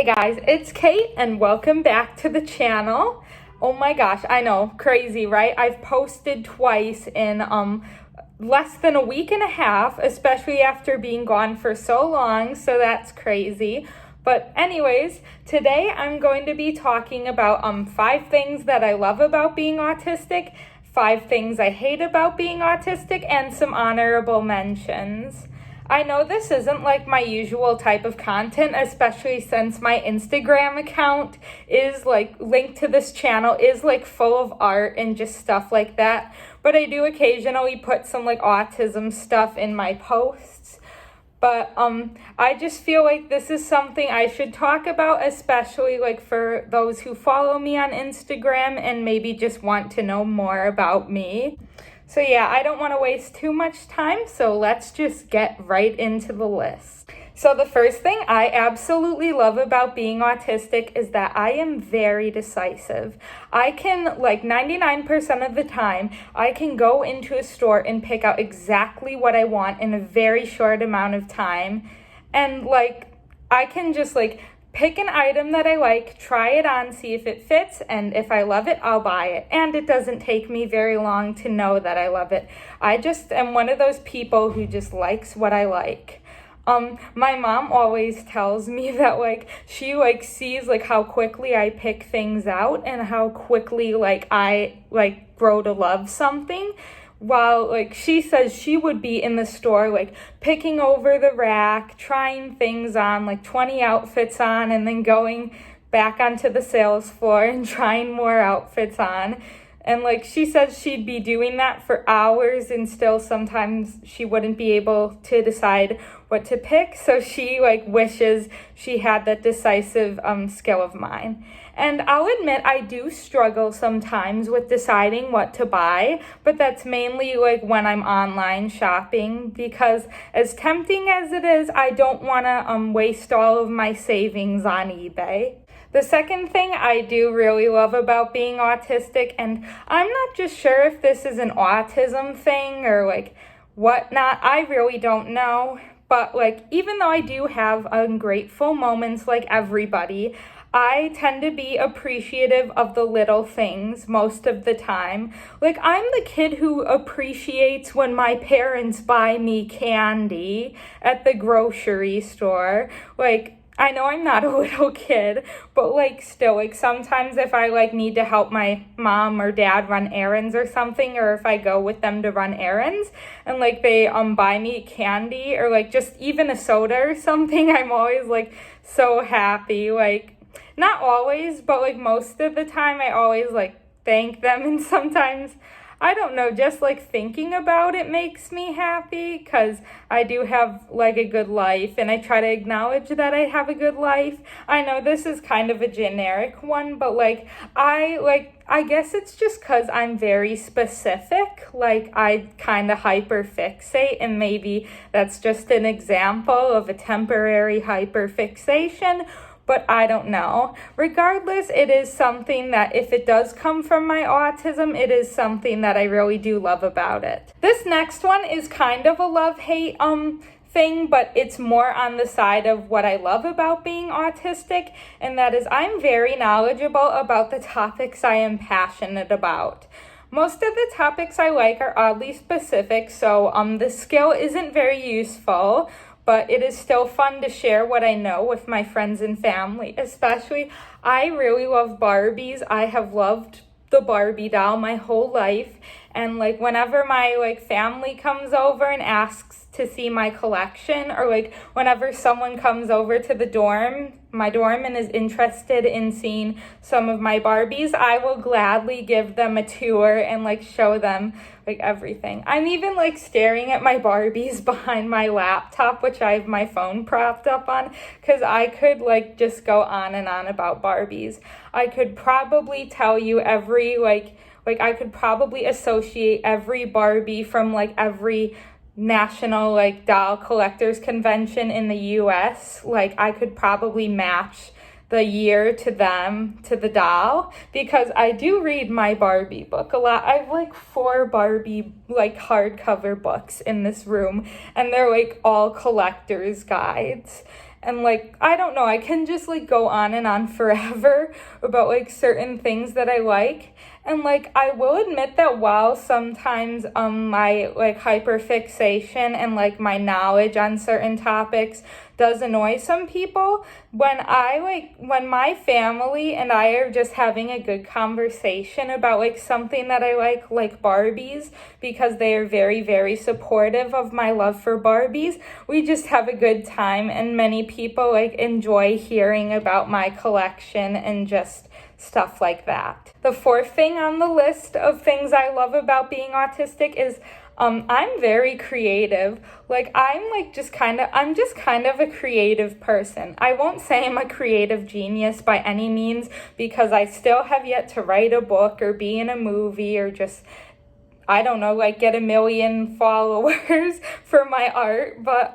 Hey guys, it's Kate and welcome back to the channel. Oh my gosh, I know, crazy, right? I've posted twice in less than a week and a half, especially after being gone for so long, so that's crazy. But anyways, today I'm going to be talking about 5 things that I love about being autistic, 5 things I hate about being autistic, and some honorable mentions. I know this isn't like my usual type of content, especially since my Instagram account is like linked to this channel, is like full of art and just stuff like that. But I do occasionally put some like autism stuff in my posts. But I just feel like this is something I should talk about, especially like for those who follow me on Instagram and maybe just want to know more about me. So yeah, I don't want to waste too much time, so let's just get right into the list. So the first thing I absolutely love about being autistic is that I am very decisive. I can, like 99% of the time, I can go into a store and pick out exactly what I want in a very short amount of time. And like, I can just like pick an item that I like, try it on, see if it fits, and if I love it, I'll buy it. And it doesn't take me very long to know that I love it. I just am one of those people who just likes what I like. My mom always tells me that like she like sees like how quickly I pick things out and how quickly like I like grow to love something. While like she says she would be in the store like picking over the rack, trying things on, like 20 outfits on, and then going back onto the sales floor and trying more outfits on. And like she says she'd be doing that for hours and still sometimes she wouldn't be able to decide what to pick. So she like wishes she had that decisive skill of mine. And I'll admit I do struggle sometimes with deciding what to buy, but that's mainly like when I'm online shopping, because as tempting as it is, I don't want to waste all of my savings on eBay. The second thing I do really love about being autistic, and I'm not just sure if this is an autism thing or like whatnot, I really don't know. But like, even though I do have ungrateful moments like everybody, I tend to be appreciative of the little things most of the time. Like, I'm the kid who appreciates when my parents buy me candy at the grocery store. Like, I know I'm not a little kid, but like still, like sometimes if I like need to help my mom or dad run errands or something, or if I go with them to run errands and like they buy me candy or like just even a soda or something, I'm always like so happy. Like, not always, but like most of the time I always like thank them, and sometimes I don't know, just like thinking about it makes me happy because I do have like a good life and I try to acknowledge that I have a good life. I know this is kind of a generic one, but like I guess it's just because I'm very specific. Like I kind of hyperfixate, and maybe that's just an example of a temporary hyperfixation. But I don't know. Regardless, it is something that if it does come from my autism, it is something that I really do love about it. This next one is kind of a love-hate thing, but it's more on the side of what I love about being autistic, and that is I'm very knowledgeable about the topics I am passionate about. Most of the topics I like are oddly specific, so the skill isn't very useful, but it is still fun to share what I know with my friends and family. Especially, I really love Barbies. I have loved the Barbie doll my whole life. And like whenever my like family comes over and asks to see my collection, or like whenever someone comes over to the my dorm and is interested in seeing some of my Barbies, I will gladly give them a tour and like show them like everything. I'm even like staring at my Barbies behind my laptop, which I have my phone propped up on, because I could like just go on and on about Barbies. I could probably tell you every like I could probably associate every Barbie from like every national like doll collectors convention in the US. Like I could probably match the year to them, to the doll, because I do read my Barbie book a lot. I have like 4 Barbie like hardcover books in this room, and they're like all collector's guides. And like, I don't know, I can just like go on and on forever about like certain things that I like. And like, I will admit that while sometimes my like hyperfixation and like my knowledge on certain topics does annoy some people, when my family and I are just having a good conversation about like something that I like Barbies, because they are very, very supportive of my love for Barbies, we just have a good time, and many people like enjoy hearing about my collection and just stuff like that. The fourth thing on the list of things I love about being autistic is I'm very creative. Like I'm just kind of a creative person. I won't say I'm a creative genius by any means, because I still have yet to write a book or be in a movie or just, I don't know, like get 1 million followers for my art. But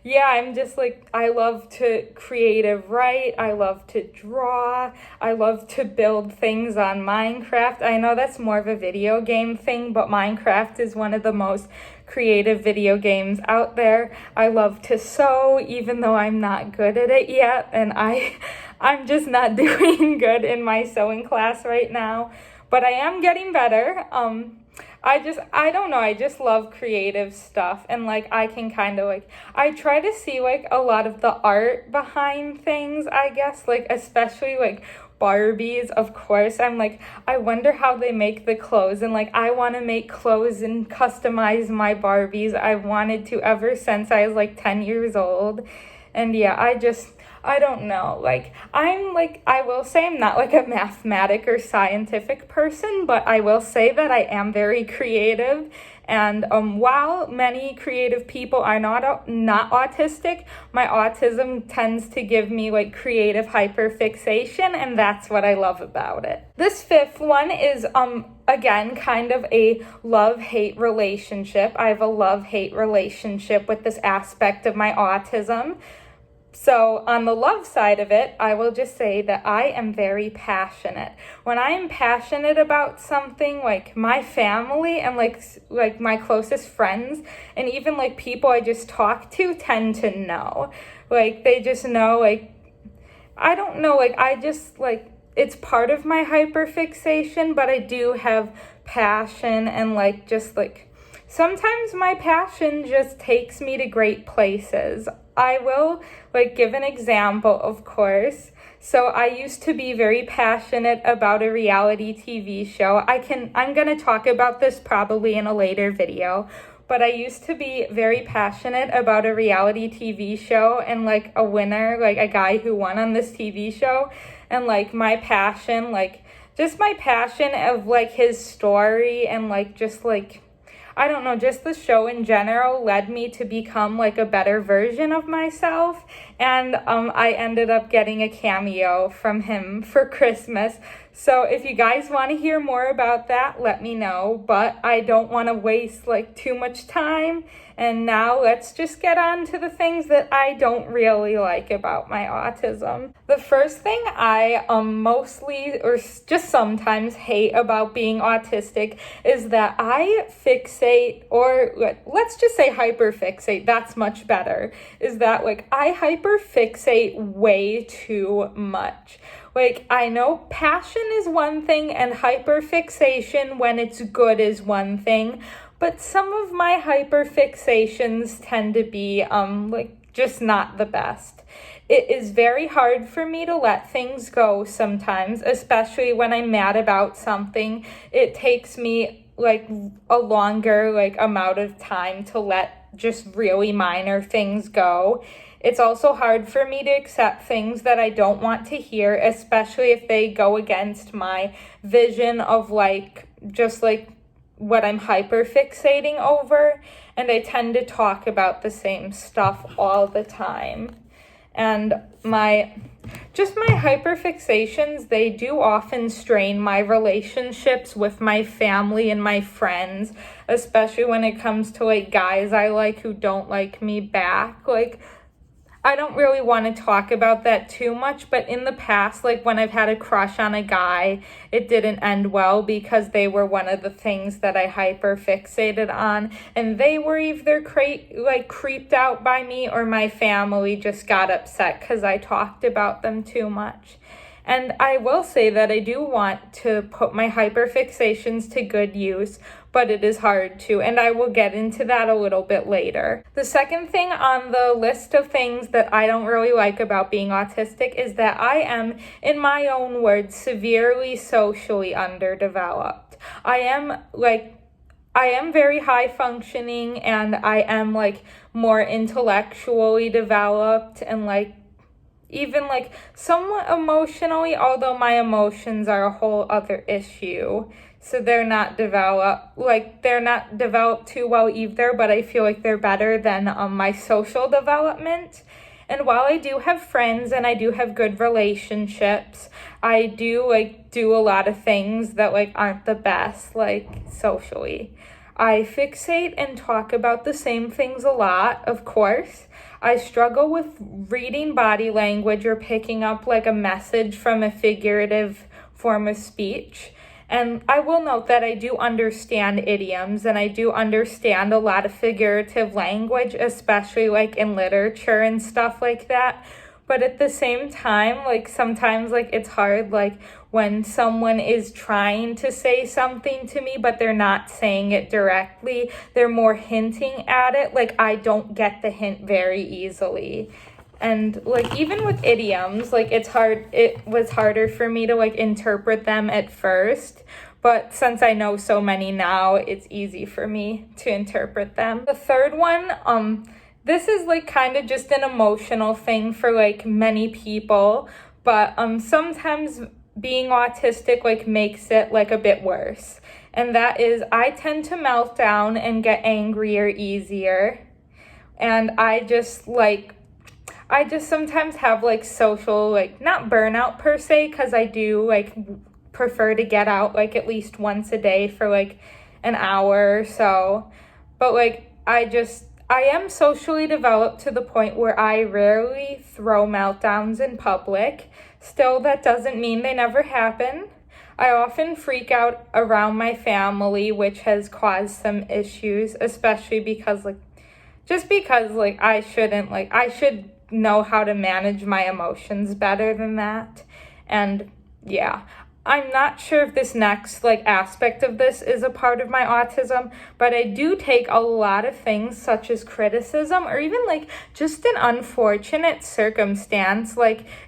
yeah, I'm just like, I love to creative write, I love to draw, I love to build things on Minecraft. I know that's more of a video game thing, but Minecraft is one of the most creative video games out there. I love to sew, even though I'm not good at it yet, and I'm just not doing good in my sewing class right now, but I am getting better. I don't know, I just love creative stuff, and like I can kind of like, I try to see like a lot of the art behind things, I guess, like especially like Barbies, of course. I'm like, I wonder how they make the clothes, and like I want to make clothes and customize my Barbies. I wanted to ever since I was like 10 years old. And yeah, I don't know, like, I will say I'm not like a mathematic or scientific person, but I will say that I am very creative. And while many creative people are not autistic, my autism tends to give me like creative hyperfixation, and that's what I love about it. This fifth one is again kind of a love-hate relationship. I have a love-hate relationship with this aspect of my autism. So on the love side of it, I will just say that I am very passionate. When I am passionate about something, like my family and like my closest friends and even like people I just talk to tend to know. Like they just know, like, I don't know, like I just like, it's part of my hyperfixation, but I do have passion, and like just like sometimes my passion just takes me to great places. I will like give an example, of course. So I used to be very passionate about a reality TV show. I'm going to talk about this probably in a later video, but I used to be very passionate about a reality TV show and like a winner, like a guy who won on this TV show, and like my passion, like just my passion of like his story and like just like, I don't know, just the show in general led me to become like a better version of myself. And I ended up getting a cameo from him for Christmas. So if you guys want to hear more about that, let me know. But I don't want to waste like too much time. And now let's just get on to the things that I don't really like about my autism. The first thing I mostly or just sometimes hate about being autistic is that I fixate, or let's just say hyperfixate, that's much better, is that like I hyperfixate way too much. Like, I know passion is one thing and hyperfixation when it's good is one thing, but some of my hyperfixations tend to be like just not the best. It is very hard for me to let things go sometimes, especially when I'm mad about something. It takes me like a longer like amount of time to let just really minor things go. It's also hard for me to accept things that I don't want to hear, especially if they go against my vision of like just like what I'm hyperfixating over, and I tend to talk about the same stuff all the time. And my hyperfixations, they do often strain my relationships with my family and my friends, especially when it comes to like guys I like who don't like me back. Like, I don't really want to talk about that too much, but in the past, like when I've had a crush on a guy, it didn't end well because they were one of the things that I hyper fixated on, and they were either creeped out by me, or my family just got upset because I talked about them too much. And I will say that I do want to put my hyperfixations to good use, but it is hard to, and I will get into that a little bit later. The second thing on the list of things that I don't really like about being autistic is that I am, in my own words, severely socially underdeveloped. I am very high functioning, and I am more intellectually developed and even somewhat emotionally, although my emotions are a whole other issue. So they're not developed too well either, but I feel like they're better than my social development. And while I do have friends and I do have good relationships, I do do a lot of things that aren't the best, socially. I fixate and talk about the same things a lot, of course. I struggle with reading body language or picking up a message from a figurative form of speech. And I will note that I do understand idioms, and I do understand a lot of figurative language, especially in literature and stuff like that. But at the same time, sometimes it's hard, when someone is trying to say something to me, but they're not saying it directly. They're more hinting at it. I don't get the hint very easily. And even with idioms, it was harder for me to interpret them at first. But since I know so many now, it's easy for me to interpret them. The third one, this is kind of just an emotional thing for many people, but sometimes being autistic makes it a bit worse. And that is, I tend to melt down and get angrier easier. And I just sometimes have social not burnout per se, because I do prefer to get out at least once a day for an hour or so. But I am socially developed to the point where I rarely throw meltdowns in public. Still, that doesn't mean they never happen. I often freak out around my family, which has caused some issues, especially because I shouldn't, I should know how to manage my emotions better than that. And yeah, I'm not sure if this next aspect of this is a part of my autism, but I do take a lot of things such as criticism, or even just an unfortunate circumstance,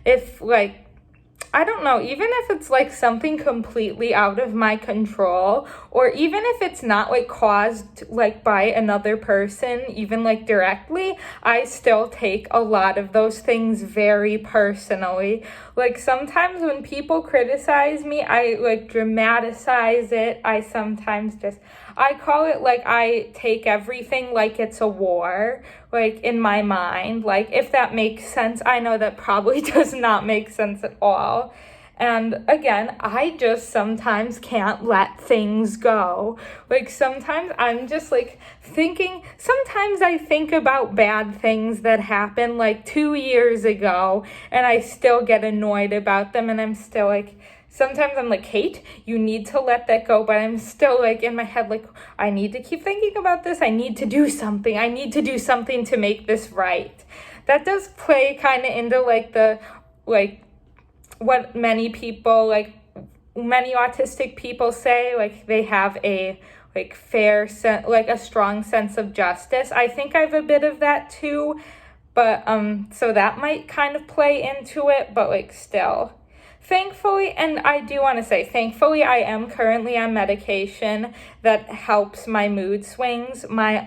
if I don't know, even if it's something completely out of my control, or even if it's not caused by another person, even ddirectly, I still take a lot of those things very personally. Sometimes when people criticize me, I dramatize it. I sometimes I call it I take everything it's a war, in my mind, if that makes sense. I know that probably does not make sense at all. And again, I just sometimes can't let things go. Sometimes I'm just thinking, sometimes I think about bad things that happened 2 years ago, and I still get annoyed about them, and I'm still sometimes I'm Kate, you need to let that go, but I'm still in my head, I need to keep thinking about this. I need to do something. I need to do something to make this right. That does play kind of into the what many people, many autistic people say, they have a fair sense, a strong sense of justice. I think I have a bit of that too, but so that might kind of play into it, but still. Thankfully, and I do want to say, thankfully, I am currently on medication that helps my mood swings. My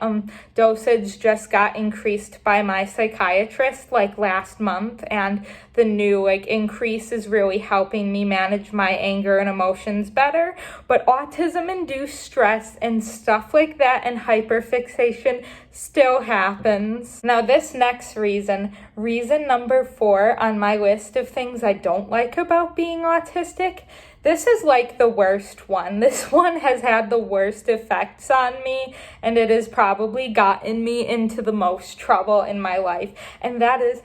dosage just got increased by my psychiatrist last month, and the new increase is really helping me manage my anger and emotions better. But autism-induced stress and stuff like that and hyperfixation still happens. Now this next reason number 4 on my list of things I don't like about being autistic, this is the worst one. This one has had the worst effects on me, and it has probably gotten me into the most trouble in my life. And that is,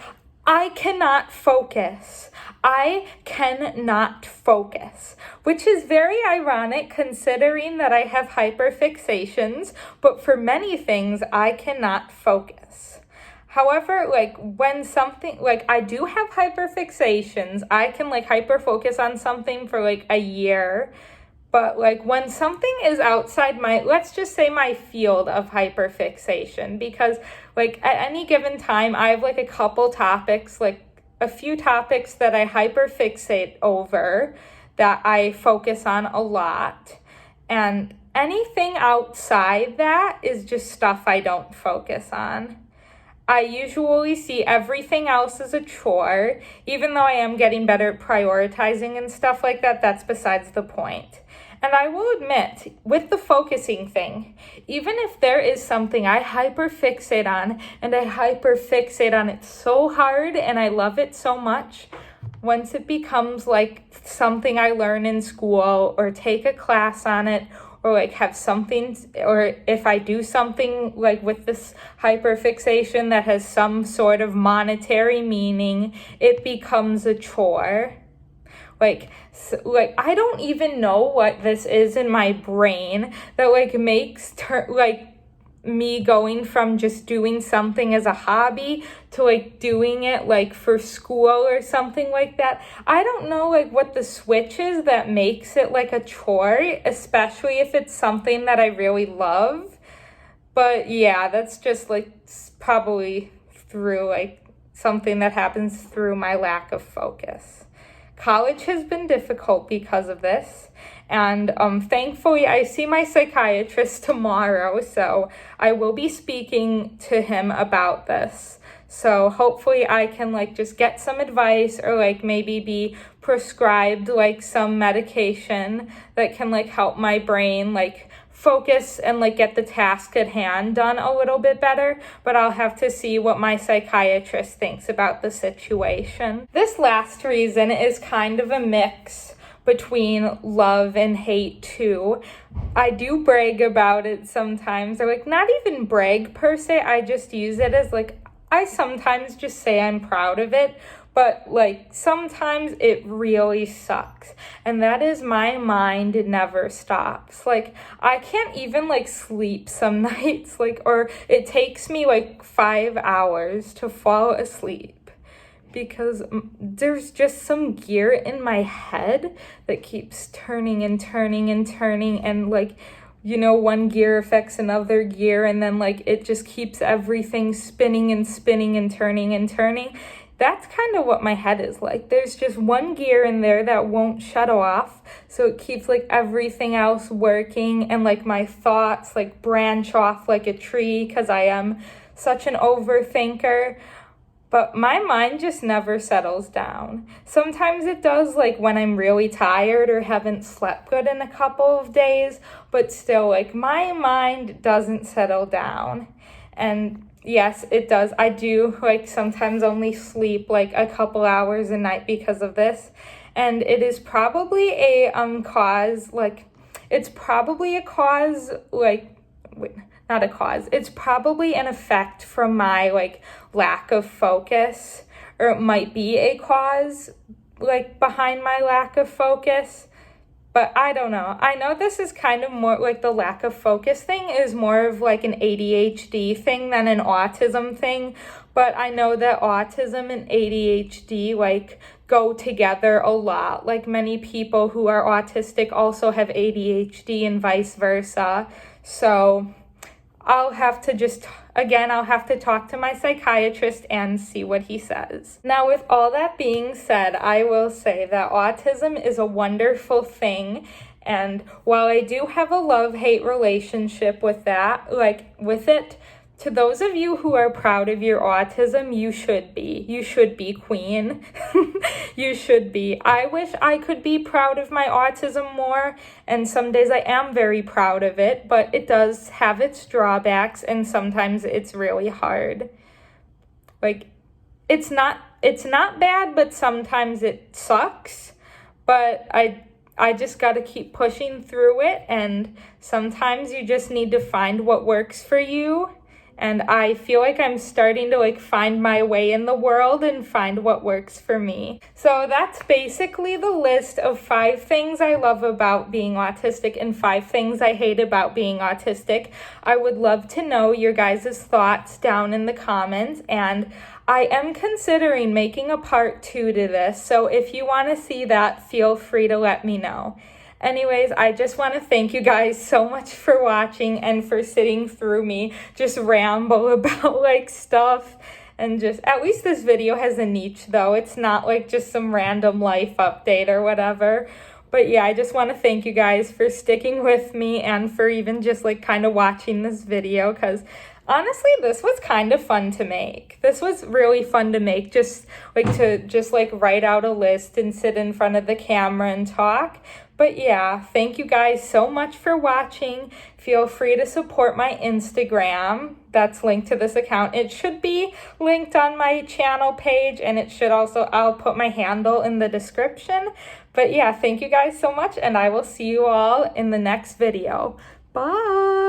I cannot focus. I cannot focus, which is very ironic considering that I have hyperfixations, but for many things, I cannot focus. However, like when something, like I do have hyperfixations, I can like hyperfocus on something for like a year. But like when something is outside my, let's just say my field of hyperfixation, because like at any given time, I have like a couple topics, like a few topics that I hyperfixate over that I focus on a lot. And anything outside that is just stuff I don't focus on. I usually see everything else as a chore, even though I am getting better at prioritizing and stuff like that. That's besides the point. And I will admit, with the focusing thing, even if there is something I hyperfixate on, and I hyperfixate on it so hard and I love it so much, once it becomes like something I learn in school or take a class on it, or like have something, or if I do something like with this hyperfixation that has some sort of monetary meaning, it becomes a chore. Like I don't even know what this is in my brain that like makes me going from just doing something as a hobby to like doing it like for school or something like that. I don't know like what the switch is that makes it like a chore, especially if it's something that I really love. But yeah, that's just like probably through like something that happens through my lack of focus. College has been difficult because of this, and thankfully I see my psychiatrist tomorrow, so I will be speaking to him about this. So hopefully I can like just get some advice or like maybe be prescribed like some medication that can like help my brain like focus and like get the task at hand done a little bit better, but I'll have to see what my psychiatrist thinks about the situation. This last reason is kind of a mix between love and hate too. I do brag about it sometimes, or like not even brag per se, I just use it as like, I sometimes just say I'm proud of it, but like sometimes it really sucks. And that is my mind never stops. Like I can't even like sleep some nights, like, or it takes me like 5 hours to fall asleep because there's just some gear in my head that keeps turning and turning and turning, and like, you know, one gear affects another gear, and then like it just keeps everything spinning and spinning and turning and turning. That's kind of what my head is like. There's just one gear in there that won't shut off, so it keeps like everything else working, and like my thoughts like branch off like a tree because I am such an overthinker. But my mind just never settles down. Sometimes it does, like when I'm really tired or haven't slept good in a couple of days, but still, like my mind doesn't settle down. And yes, it does. I do like sometimes only sleep like a couple hours a night because of this. And it is probably a cause, like it's probably a cause, like not a cause. It's probably an effect from my like lack of focus, or it might be a cause like behind my lack of focus. But I don't know. I know this is kind of more like the lack of focus thing is more of like an ADHD thing than an autism thing. But I know that autism and ADHD like go together a lot. Like many people who are autistic also have ADHD and vice versa. So I'll have to talk to my psychiatrist and see what he says. Now, with all that being said, I will say that autism is a wonderful thing. And while I do have a love-hate relationship with that, like with it, to those of you who are proud of your autism, you should be. You should be, queen. You should be. I wish I could be proud of my autism more, and some days I am very proud of it, but it does have its drawbacks, and sometimes it's really hard. Like, it's not bad, but sometimes it sucks, but I just got to keep pushing through it, and sometimes you just need to find what works for you. and I feel like I'm starting to like find my way in the world and find what works for me. So that's basically the list of 5 things I love about being autistic and 5 things I hate about being autistic. I would love to know your guys' thoughts down in the comments, and I am considering making a part 2 to this, so if you want to see that, feel free to let me know. Anyways, I just want to thank you guys so much for watching and for sitting through me just ramble about like stuff, and just, at least this video has a niche though. It's not like just some random life update or whatever. But yeah, I just want to thank you guys for sticking with me and for even just like kind of watching this video, because honestly, this was kind of fun to make. This was really fun to make, just like write out a list and sit in front of the camera and talk. But yeah, thank you guys so much for watching. Feel free to support my Instagram. That's linked to this account. It should be linked on my channel page, and it should also, I'll put my handle in the description. But yeah, thank you guys so much, and I will see you all in the next video. Bye!